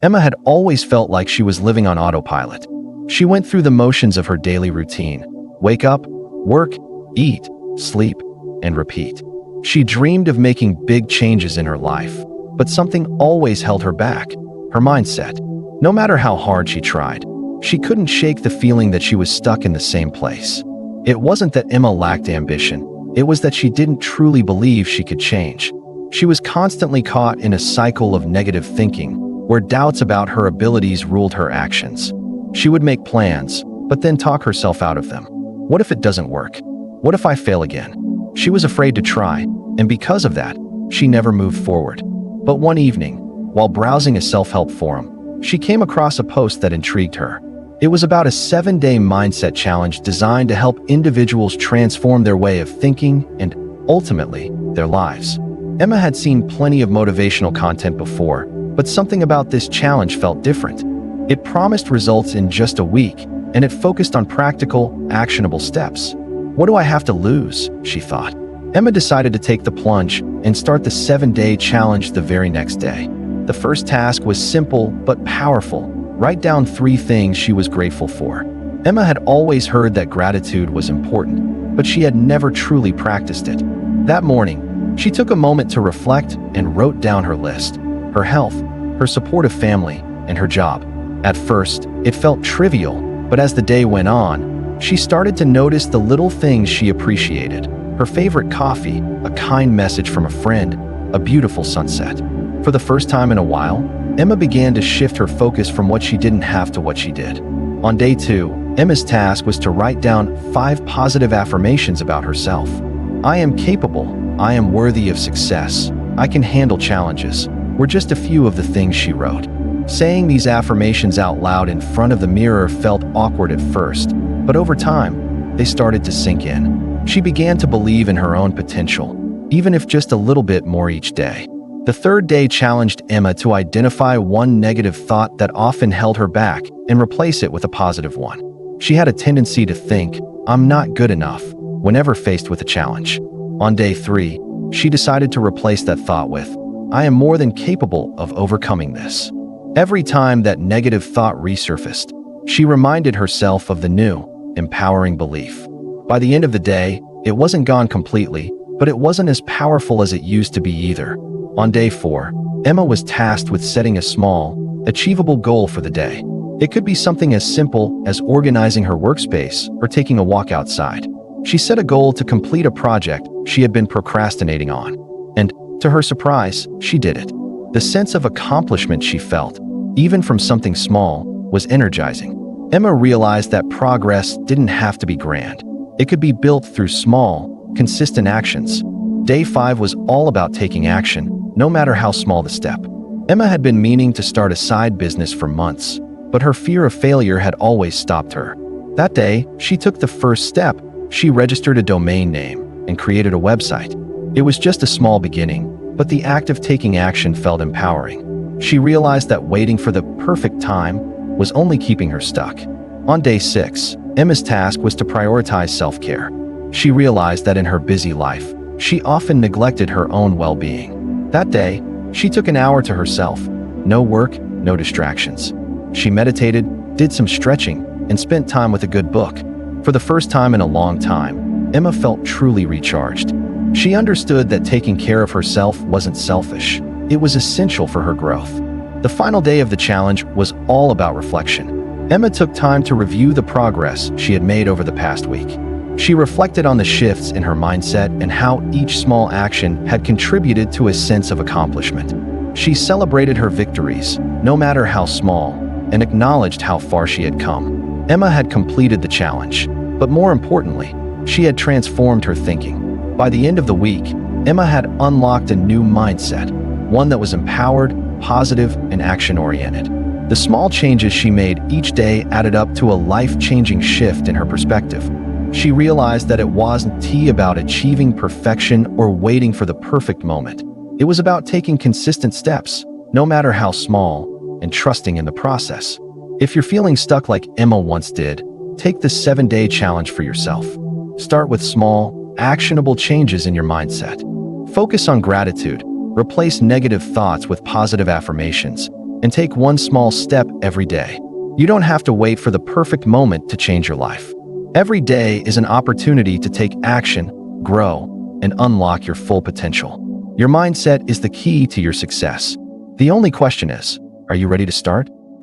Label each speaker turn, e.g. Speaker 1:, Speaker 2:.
Speaker 1: Emma had always felt like she was living on autopilot. She went through the motions of her daily routine: wake up, work, eat, sleep, and repeat. She dreamed of making big changes in her life, but something always held her back: her mindset. No matter how hard she tried, she couldn't shake the feeling that she was stuck in the same place. It wasn't that Emma lacked ambition, it was that she didn't truly believe she could change. She was constantly caught in a cycle of negative thinking, where doubts about her abilities ruled her actions. She would make plans, but then talk herself out of them. What if it doesn't work? What if I fail again? She was afraid to try, and because of that, she never moved forward. But one evening, while browsing a self-help forum, she came across a post that intrigued her. It was about a 7-day mindset challenge designed to help individuals transform their way of thinking and, ultimately, their lives. Emma had seen plenty of motivational content before, but something about this challenge felt different. It promised results in just a week, and it focused on practical, actionable steps. What do I have to lose? She thought. Emma decided to take the plunge and start the 7-day challenge the very next day. The first task was simple but powerful: write down 3 things she was grateful for. Emma had always heard that gratitude was important, but she had never truly practiced it. That morning, she took a moment to reflect and wrote down her list: her health, her supportive family, and her job. At first, it felt trivial, but as the day went on, she started to notice the little things she appreciated: her favorite coffee, a kind message from a friend, a beautiful sunset. For the first time in a while, Emma began to shift her focus from what she didn't have to what she did. On day 2, Emma's task was to write down 5 positive affirmations about herself. I am capable. I am worthy of success. I can handle challenges were just a few of the things she wrote. Saying these affirmations out loud in front of the mirror felt awkward at first, but over time, they started to sink in. She began to believe in her own potential, even if just a little bit more each day. The 3rd day challenged Emma to identify one negative thought that often held her back and replace it with a positive one. She had a tendency to think, "I'm not good enough," whenever faced with a challenge. On day 3, she decided to replace that thought with, "I am more than capable of overcoming this." Every time that negative thought resurfaced, she reminded herself of the new, empowering belief. By the end of the day, it wasn't gone completely, but it wasn't as powerful as it used to be either. On day 4, Emma was tasked with setting a small, achievable goal for the day. It could be something as simple as organizing her workspace or taking a walk outside. She set a goal to complete a project she had been procrastinating on. And, to her surprise, she did it. The sense of accomplishment she felt, even from something small, was energizing. Emma realized that progress didn't have to be grand. It could be built through small, consistent actions. Day 5 was all about taking action, no matter how small the step. Emma had been meaning to start a side business for months, but her fear of failure had always stopped her. That day, she took the first step. She registered a domain name and created a website. It was just a small beginning, but the act of taking action felt empowering. She realized that waiting for the perfect time was only keeping her stuck. On day 6, Emma's task was to prioritize self-care. She realized that in her busy life, she often neglected her own well-being. That day, she took an hour to herself. No work, no distractions. She meditated, did some stretching, and spent time with a good book. For the first time in a long time, Emma felt truly recharged. She understood that taking care of herself wasn't selfish. It was essential for her growth. The final day of the challenge was all about reflection. Emma took time to review the progress she had made over the past week. She reflected on the shifts in her mindset and how each small action had contributed to a sense of accomplishment. She celebrated her victories, no matter how small, and acknowledged how far she had come. Emma had completed the challenge, but more importantly, she had transformed her thinking. By the end of the week, Emma had unlocked a new mindset, one that was empowered, positive, and action-oriented. The small changes she made each day added up to a life-changing shift in her perspective. She realized that it wasn't about achieving perfection or waiting for the perfect moment. It was about taking consistent steps, no matter how small, and trusting in the process. If you're feeling stuck like Emma once did, take the 7-day challenge for yourself. Start with small, actionable changes in your mindset. Focus on gratitude, replace negative thoughts with positive affirmations, and take one small step every day. You don't have to wait for the perfect moment to change your life. Every day is an opportunity to take action, grow, and unlock your full potential. Your mindset is the key to your success. The only question is, are you ready to start?